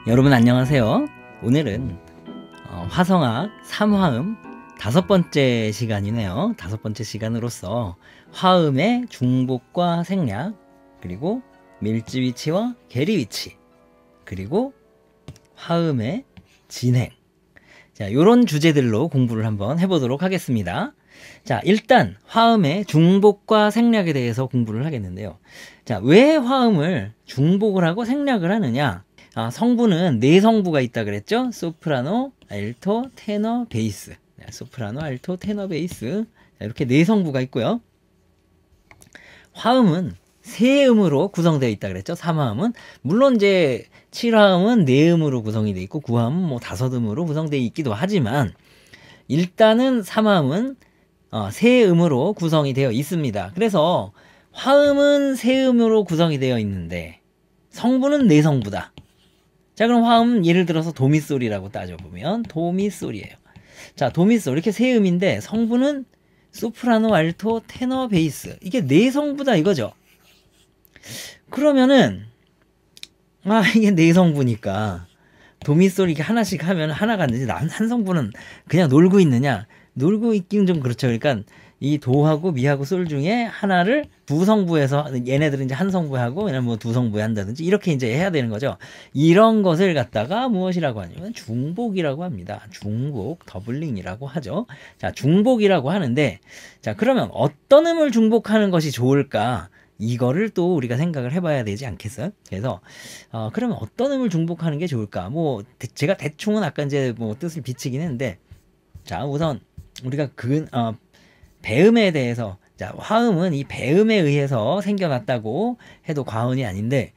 여러분 안녕하세요. 오늘은 화성학 3화음 5번째 시간이네요. 5번째 시간으로서 화음의 중복과 생략, 그리고 밀지 위치와 계리 위치, 그리고 화음의 진행, 자, 요런 주제들로 공부를 한번 해보도록 하겠습니다. 자, 일단 화음의 중복과 생략에 대해서 공부를 하겠는데요. 자, 왜 화음을 중복을 하고 생략을 하느냐? 성부는 4성부가 있다 그랬죠? 소프라노, 알토, 테너, 베이스. 소프라노, 알토, 테너, 베이스. 자, 이렇게 4성부가 있고요. 화음은 3음으로 구성되어 있다 그랬죠? 3화음은. 물론 이제 7화음은 4음으로 구성이 되어 있고 9화음은 뭐 5음으로 구성되어 있기도 하지만 일단은 3화음은 3음으로 구성이 되어 있습니다. 그래서 화음은 3음으로 구성이 되어 있는데 성부는 4성부다. 자, 그럼 화음 예를 들어서 도미솔이라고 따져보면 도미솔이에요. 자, 도미솔 이렇게 3음인데 성부는 소프라노, 알토, 테너, 베이스. 이게 4성부다 이거죠. 그러면은 이게 4성부니까 도미솔 이렇게 하나씩 하면 하나가 안 되지. 한 성부는 그냥 놀고 있느냐? 놀고 있긴 좀 그렇죠. 그러니까 이 도하고 미하고 솔 중에 하나를 두 성부에서 얘네들은 이제 한 성부에 하고 얘는 뭐 두 성부에 한다든지 이렇게 이제 해야 되는 거죠. 이런 것을 갖다가 무엇이라고 하냐면 중복이라고 합니다. 중복, 더블링이라고 하죠. 자, 중복이라고 하는데, 자, 그러면 어떤 음을 중복하는 것이 좋을까? 이거를 또 우리가 생각을 해봐야 되지 않겠어요? 그래서 그러면 어떤 음을 중복하는 게 좋을까? 뭐 제가 대충은 아까 이제 뭐 뜻을 비치긴 했는데, 자, 우선 우리가 배음에 대해서, 자, 화음은 이 배음에 의해서 생겨났다고 해도 과언이 아닌데,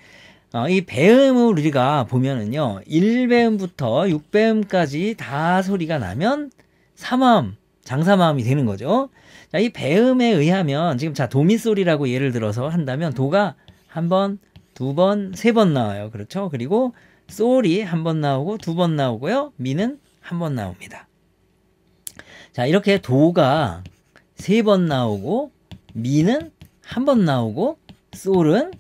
이 배음을 우리가 보면은요, 1배음부터 6배음까지 다 소리가 나면 3화음, 장삼화음이 되는 거죠. 자, 이 배음에 의하면, 지금 자, 도미솔이라고 예를 들어서 한다면, 도가 한 번, 두 번, 3번 나와요. 그렇죠? 그리고 솔이 한 번 나오고, 2번 나오고요. 미는 한 번 나옵니다. 자, 이렇게 도가 3번 나오고 미는 한 번 나오고 솔은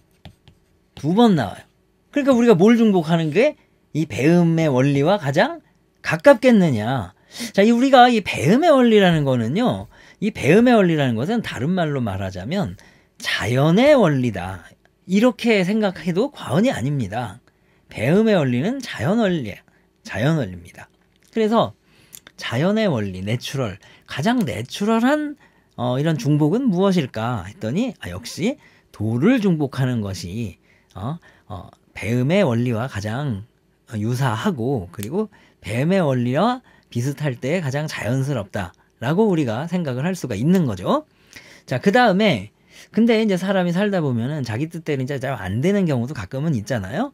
2번 나와요. 그러니까 우리가 뭘 중복하는 게 이 배음의 원리와 가장 가깝겠느냐. 자, 우리가 이 배음의 원리라는 거는요, 이 배음의 원리라는 것은 다른 말로 말하자면 자연의 원리다. 이렇게 생각해도 과언이 아닙니다. 배음의 원리는 자연 원리예요. 자연 원리입니다. 그래서 자연의 원리, 내추럴, 가장 내추럴한 이런 중복은 무엇일까 했더니 역시 도를 중복하는 것이 배음의 원리와 가장 유사하고, 그리고 배음의 원리와 비슷할 때 가장 자연스럽다라고 우리가 생각을 할 수가 있는 거죠. 자, 그 다음에 근데 이제 사람이 살다 보면은 자기 뜻대로 이제 잘 안 되는 경우도 가끔은 있잖아요.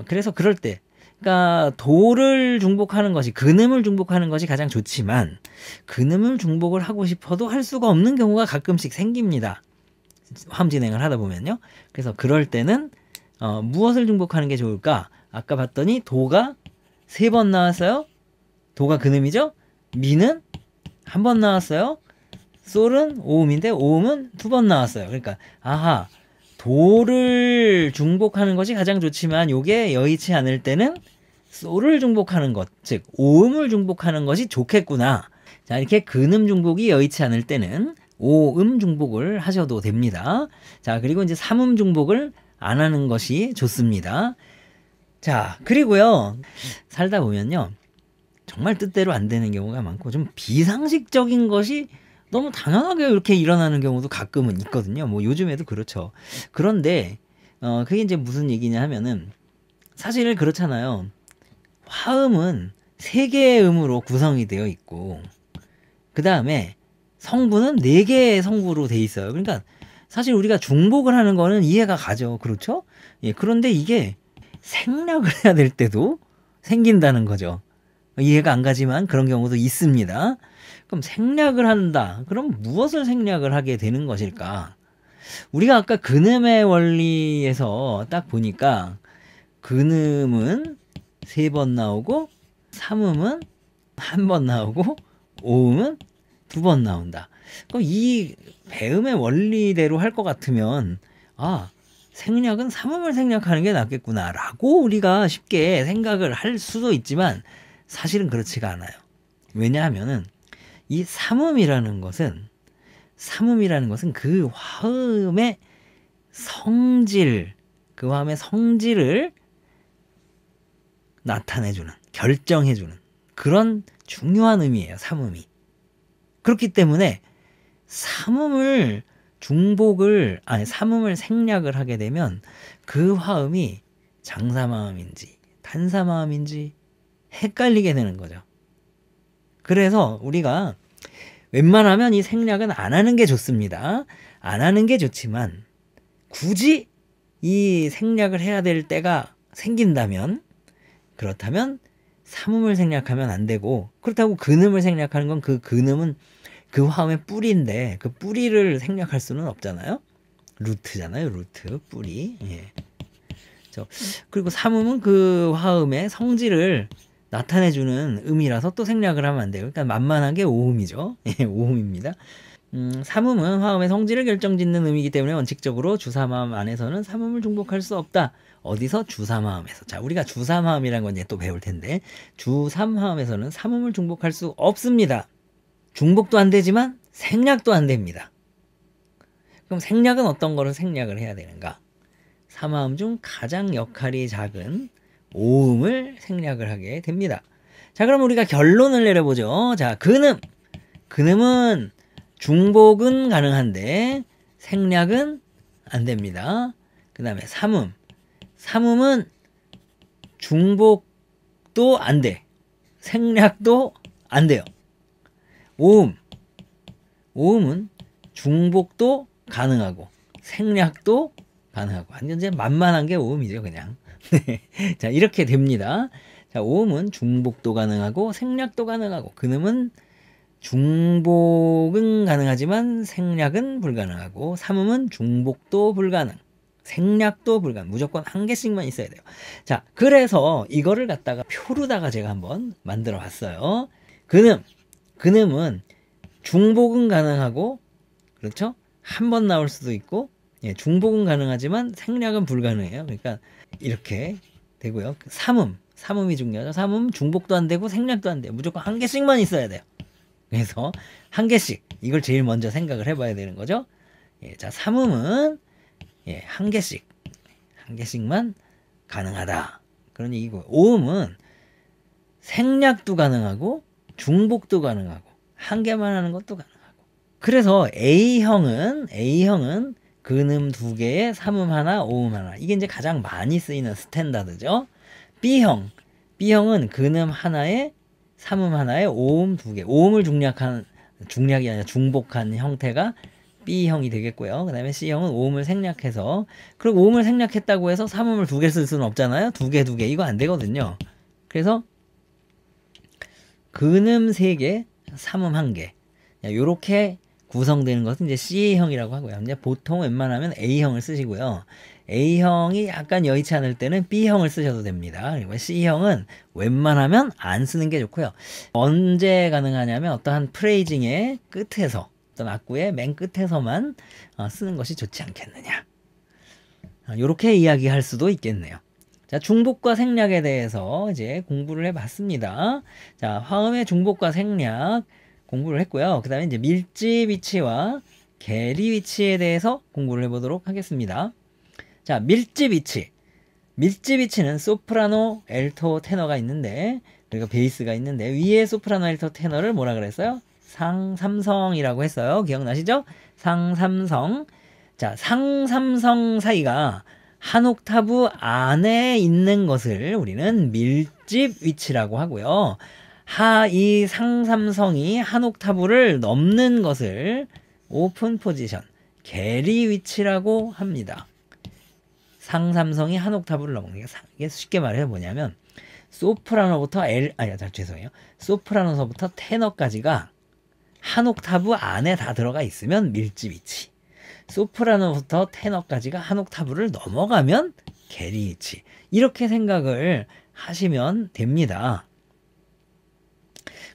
그래서 그럴 때, 그러니까 도를 중복하는 것이, 근음을 중복하는 것이 가장 좋지만 근음을 중복을 하고 싶어도 할 수가 없는 경우가 가끔씩 생깁니다. 화음 진행을 하다 보면요. 그래서 그럴 때는 무엇을 중복하는 게 좋을까? 아까 봤더니 도가 3번 나왔어요. 도가 근음이죠. 미는 한 번 나왔어요. 솔은 5음인데 5음은 2번 나왔어요. 그러니까 도를 중복하는 것이 가장 좋지만 요게 여의치 않을 때는 솔을 중복하는 것, 즉 5음을 중복하는 것이 좋겠구나. 자, 이렇게 근음 중복이 여의치 않을 때는 5음 중복을 하셔도 됩니다. 자, 그리고 이제 3음 중복을 안 하는 것이 좋습니다. 자, 그리고요, 살다 보면요, 정말 뜻대로 안 되는 경우가 많고 좀 비상식적인 것이 너무 당연하게 이렇게 일어나는 경우도 가끔은 있거든요. 뭐 요즘에도 그렇죠. 그런데 그게 이제 무슨 얘기냐 하면은, 사실 그렇잖아요. 화음은 3개의 음으로 구성이 되어 있고 그 다음에 성부는 4개의 성부로 되어 있어요. 그러니까 사실 우리가 중복을 하는 거는 이해가 가죠. 그렇죠? 예, 그런데 이게 생략을 해야 될 때도 생긴다는 거죠. 이해가 안 가지만 그런 경우도 있습니다. 그럼 생략을 한다. 그럼 무엇을 생략을 하게 되는 것일까? 우리가 아까 근음의 원리에서 딱 보니까 근음은 3번 나오고 3음은 한 번 나오고 5음은 2번 나온다. 그럼 이 배음의 원리대로 할 것 같으면 생략은 삼음을 생략하는 게 낫겠구나라고 우리가 쉽게 생각을 할 수도 있지만 사실은 그렇지가 않아요. 왜냐하면은 이 삼음이라는 것은 그 화음의 성질, 그 화음의 성질을 나타내주는, 결정해주는 그런 중요한 의미예요. 삼음이. 그렇기 때문에 삼음을 생략을 하게 되면 그 화음이 장사마음인지 단사마음인지 헷갈리게 되는 거죠. 그래서 우리가 웬만하면 이 생략은 안 하는 게 좋습니다. 안 하는 게 좋지만 굳이 이 생략을 해야 될 때가 생긴다면, 그렇다면 삼음을 생략하면 안 되고, 그렇다고 근음을 생략하는 건 그 근음은 그 화음의 뿌리인데 그 뿌리를 생략할 수는 없잖아요. 루트잖아요. 루트, 뿌리. 예. 그리고 삼음은 그 화음의 성질을 나타내주는 음이라서 또 생략을 하면 안 돼요. 그러니까 만만한 게 오음이죠. 예, 오음입니다. 삼음은 화음의 성질을 결정짓는 음이기 때문에 원칙적으로 주사마음 안에서는 삼음을 중복할 수 없다. 어디서? 주사마음에서. 자, 우리가 주사마음이라는 건 이제 또 배울 텐데, 주삼마음에서는 삼음을 중복할 수 없습니다. 중복도 안 되지만 생략도 안 됩니다. 그럼 생략은 어떤 거를 생략을 해야 되는가? 삼화음 중 가장 역할이 작은 오음을 생략을 하게 됩니다. 자, 그럼 우리가 결론을 내려보죠. 자, 근음은 중복은 가능한데 생략은 안 됩니다. 그 다음에 삼음은 중복도 안 돼. 생략도 안 돼요. 오음은 중복도 가능하고 생략도 가능하고, 완전 이제 만만한 게 오음이죠, 그냥. 자, 이렇게 됩니다. 자, 오음은 중복도 가능하고 생략도 가능하고, 근음은 중복은 가능하지만 생략은 불가능하고, 삼음은 중복도 불가능, 생략도 불가능. 무조건 한 개씩만 있어야 돼요. 자, 그래서 이거를 갖다가 표로다가 제가 한번 만들어 봤어요. 근음은 중복은 가능하고, 그렇죠? 한 번 나올 수도 있고, 예, 중복은 가능하지만 생략은 불가능해요. 그러니까 이렇게 되고요. 삼음이 중요하죠. 삼음 중복도 안 되고 생략도 안 돼요. 무조건 한 개씩만 있어야 돼요. 그래서 한 개씩, 이걸 제일 먼저 생각을 해봐야 되는 거죠. 예, 자, 삼음은 한 개씩만 가능하다, 그런 얘기고, 오음은 생략도 가능하고 중복도 가능하고 한 개만 하는 것도 가능하고. 그래서 A형은 근음 2개에 삼음 하나, 오음 하나. 이게 이제 가장 많이 쓰이는 스탠다드죠. B형은 근음 하나에 삼음 하나에 오음 2개. 오음을 중략이 아니라 중복한 형태가 B형이 되겠고요. 그 다음에 C형은 오음을 생략해서, 그리고 오음을 생략했다고 해서 삼음을 2개 쓸 수는 없잖아요. 2개. 이거 안 되거든요. 그래서 근음 3개, 삼음 1개. 요렇게 구성되는 것은 이제 C형이라고 하고요. 이제 보통 웬만하면 A형을 쓰시고요. A형이 약간 여의치 않을 때는 B형을 쓰셔도 됩니다. 그리고 C형은 웬만하면 안 쓰는 게 좋고요. 언제 가능하냐면 어떠한 프레이징의 끝에서, 어떤 악구의 맨 끝에서만 쓰는 것이 좋지 않겠느냐. 이렇게 이야기할 수도 있겠네요. 자, 중복과 생략에 대해서 이제 공부를 해봤습니다. 자, 화음의 중복과 생략 공부를 했고요. 그 다음에 이제 밀집 위치와 계리 위치에 대해서 공부를 해보도록 하겠습니다. 자, 밀집 위치는 소프라노, 엘토, 테너가 있는데, 그리고 베이스가 있는데, 위에 소프라노, 엘토, 테너를 뭐라 그랬어요? 상삼성이라고 했어요. 기억나시죠? 상삼성. 자, 상삼성 사이가 한 옥타브 안에 있는 것을 우리는 밀집 위치라고 하고요. 이 상삼성이 한 옥타브를 넘는 것을 오픈 포지션, 계리 위치라고 합니다. 상삼성이 한 옥타브를 넘는 게, 이게 쉽게 말해서 뭐냐면, 소프라노부터 소프라노서부터 테너까지가 한 옥타브 안에 다 들어가 있으면 밀집 위치, 소프라노부터 테너까지가 한 옥타브를 넘어가면 계리 위치, 이렇게 생각을 하시면 됩니다.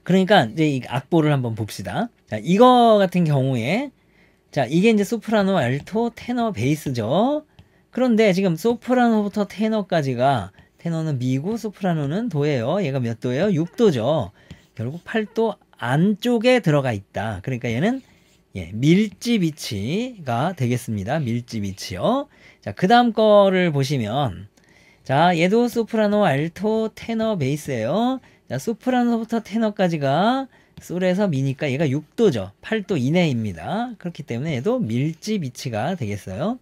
그러니까 이제 이 악보를 한번 봅시다. 자, 이거 같은 경우에, 자, 이게 이제 소프라노, 알토, 테너, 베이스죠. 그런데 지금 소프라노부터 테너까지가, 테너는 미고 소프라노는 도예요. 얘가 몇 도예요? 6도죠. 결국 8도 안쪽에 들어가 있다. 그러니까 얘는 밀집 위치가 되겠습니다. 밀집 위치요. 자, 그 다음 거를 보시면, 자, 얘도 소프라노, 알토, 테너, 베이스예요. 자, 소프라노부터 테너까지가 솔에서 미니까 얘가 6도죠. 8도 이내입니다. 그렇기 때문에 얘도 밀집 위치가 되겠어요.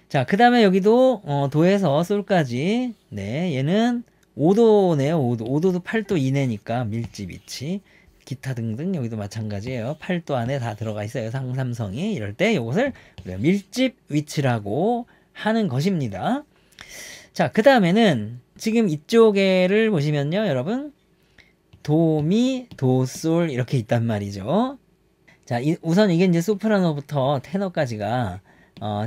자, 그 다음에 여기도 도에서 솔까지, 네, 얘는 5도네요. 5도. 5도도 8도 이내니까 밀집 위치. 기타 등등 여기도 마찬가지예요. 8도 안에 다 들어가 있어요. 상삼성이. 이럴 때 이것을 우리가 밀집 위치라고 하는 것입니다. 자, 그 다음에는 지금 이쪽에를 보시면요, 여러분, 도미, 도솔 이렇게 있단 말이죠. 자, 우선 이게 이제 소프라노부터 테너까지가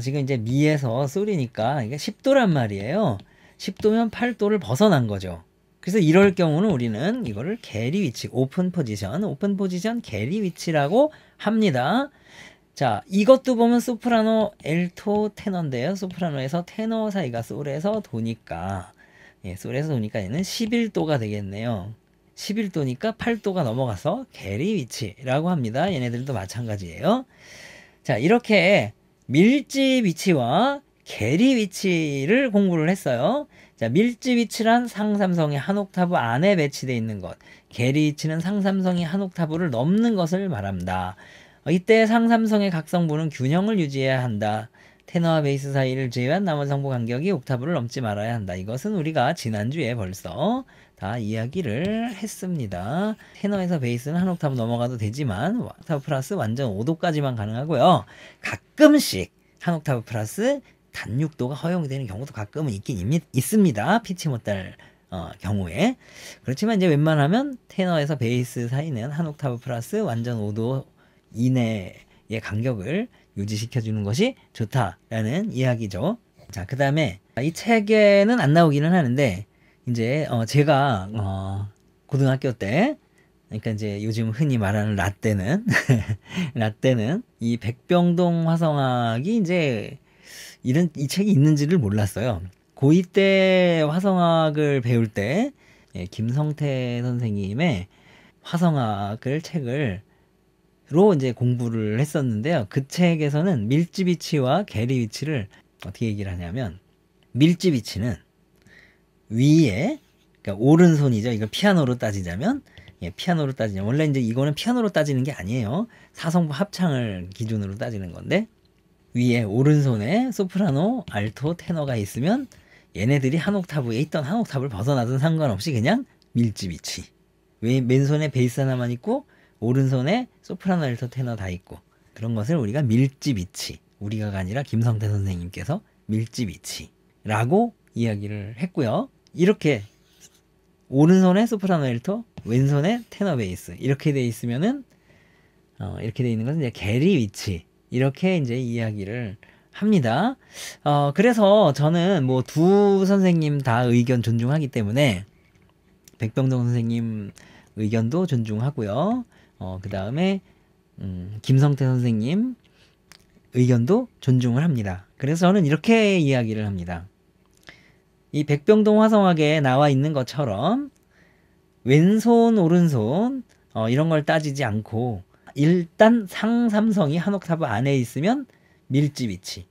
지금 이제 미에서 솔이니까 이게 10도란 말이에요. 10도면 8도를 벗어난 거죠. 그래서 이럴 경우는 우리는 이거를 게리 위치, 오픈 포지션 게리 위치라고 합니다. 자, 이것도 보면 소프라노, 엘토, 테너인데요. 소프라노에서 테너 사이가 솔에서 도니까, 솔에서 도니까 얘는 11도가 되겠네요. 11도니까 8도가 넘어가서 게리 위치라고 합니다. 얘네들도 마찬가지예요. 자, 이렇게 밀집 위치와 게리 위치를 공부를 했어요. 자, 밀집 위치란 상삼성이 한 옥타브 안에 배치되어 있는 것, 게리 위치는 상삼성이 한 옥타브를 넘는 것을 말합니다. 이때 상삼성의 각 성부는 균형을 유지해야 한다. 테너와 베이스 사이를 제외한 나머지 성부 간격이 옥타브를 넘지 말아야 한다. 이것은 우리가 지난주에 벌써 다 이야기를 했습니다. 테너에서 베이스는 한 옥타브 넘어가도 되지만 옥타브 플러스 완전 5도까지만 가능하고요. 가끔씩 한 옥타브 플러스 단 6도가 허용이 되는 경우도 가끔은 있긴 있습니다. 피치 못할 경우에. 그렇지만 이제 웬만하면 테너에서 베이스 사이는 한 옥타브 플러스 완전 5도 이내의 간격을 유지시켜주는 것이 좋다라는 이야기죠. 자, 그 다음에 이 책에는 안 나오기는 하는데, 이제 제가 고등학교 때, 그러니까 이제 요즘 흔히 말하는 라떼는 라떼는 이 백병동 화성학이 이제 이 책이 있는지를 몰랐어요. 고2 때 화성학을 배울 때 김성태 선생님의 화성학을 책을 로 이제 공부를 했었는데요. 그 책에서는 밀집 위치와 게리 위치를 어떻게 얘기를 하냐면, 밀집 위치는 위에, 그러니까 오른손이죠. 이걸 피아노로 따지자면, 원래 이제 이거는 피아노로 따지는 게 아니에요. 사성부 합창을 기준으로 따지는 건데, 위에 오른손에 소프라노, 알토, 테너가 있으면 얘네들이 한 옥타브에 있던 한 옥타브를 벗어나든 상관없이 그냥 밀집 위치. 왼손에 베이스 하나만 있고 오른손에 소프라노, 알토, 테너 다 있고, 그런 것을 우리가 밀집 위치, 우리가가 아니라 김성태 선생님께서 밀집 위치라고 이야기를 했고요. 이렇게 오른손에 소프라노, 알토, 왼손에 테너, 베이스 이렇게 돼 있으면은 이렇게 돼 있는 것은 이제 게리 위치, 이렇게 이제 이야기를 합니다. 그래서 저는 뭐 두 선생님 다 의견 존중하기 때문에 백병동 선생님 의견도 존중하고요. 그 다음에 김성태 선생님 의견도 존중을 합니다. 그래서 저는 이렇게 이야기를 합니다. 이 백병동 화성학에 나와 있는 것처럼 왼손, 오른손 이런 걸 따지지 않고 일단 상삼성이 한 옥타브 안에 있으면 밀집 위치,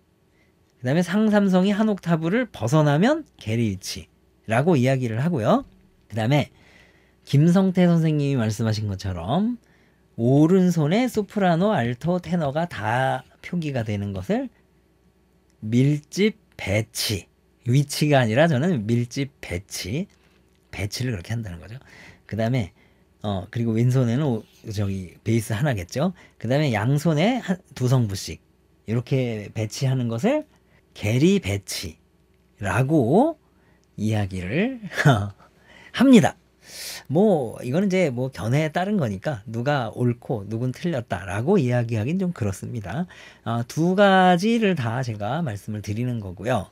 그 다음에 상삼성이 한 옥타브를 벗어나면 게리 위치라고 이야기를 하고요. 그 다음에 김성태 선생님이 말씀하신 것처럼 오른손에 소프라노, 알토, 테너가 다 표기가 되는 것을 밀집 배치, 위치가 아니라 저는 밀집 배치를 그렇게 한다는 거죠. 그 다음에 그리고 왼손에는 베이스 하나겠죠. 그 다음에 양손에 두 성부씩 이렇게 배치하는 것을 게리 배치라고 이야기를 합니다. 뭐 이거는 이제 뭐 견해에 따른 거니까 누가 옳고 누군 틀렸다라고 이야기하긴 좀 그렇습니다. 두 가지를 다 제가 말씀을 드리는 거고요.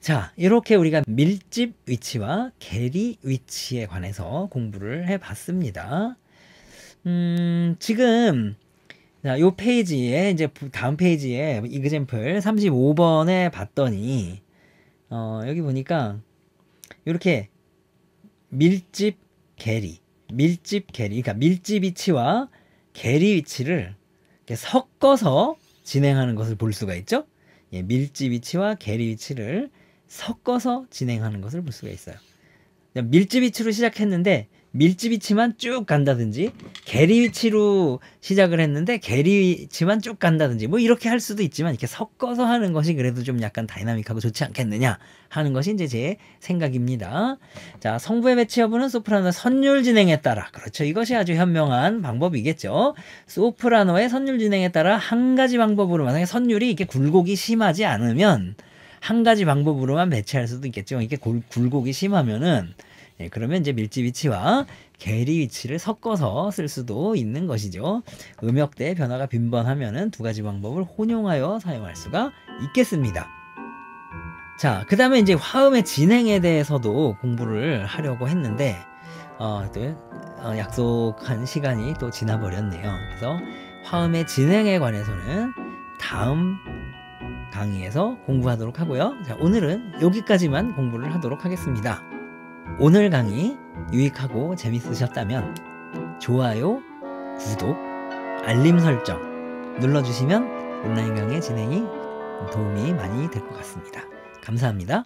자, 이렇게 우리가 밀집 위치와 게리 위치에 관해서 공부를 해봤습니다. 지금 자, 요 페이지에 이제 다음 페이지에 이그젬플 35번에 봤더니 여기 보니까 이렇게 밀집 계리, 그러니까 밀집 위치와 계리 위치를 이렇게 섞어서 진행하는 것을 볼 수가 있죠. 예, 밀집 위치와 계리 위치를 섞어서 진행하는 것을 볼 수가 있어요. 밀집 위치로 시작했는데 밀집 위치만 쭉 간다든지, 계리 위치로 시작을 했는데 계리 위치만 쭉 간다든지, 뭐 이렇게 할 수도 있지만 이렇게 섞어서 하는 것이 그래도 좀 약간 다이나믹하고 좋지 않겠느냐 하는 것이 이제 제 생각입니다. 자, 성부의 배치 여부는 소프라노 선율 진행에 따라, 그렇죠, 이것이 아주 현명한 방법이겠죠. 소프라노의 선율 진행에 따라 한 가지 방법으로, 만약에 선율이 이렇게 굴곡이 심하지 않으면 한 가지 방법으로만 배치할 수도 있겠죠. 이렇게 굴곡이 심하면은, 예, 그러면 이제 밀집 위치와 계리 위치를 섞어서 쓸 수도 있는 것이죠. 음역대의 변화가 빈번하면은 두 가지 방법을 혼용하여 사용할 수가 있겠습니다. 자, 그 다음에 이제 화음의 진행에 대해서도 공부를 하려고 했는데, 약속한 시간이 또 지나버렸네요. 그래서 화음의 진행에 관해서는 다음 강의에서 공부하도록 하고요. 자, 오늘은 여기까지만 공부를 하도록 하겠습니다. 오늘 강의 유익하고 재밌으셨다면 좋아요, 구독, 알림 설정 눌러주시면 온라인 강의 진행이 도움이 많이 될 것 같습니다. 감사합니다.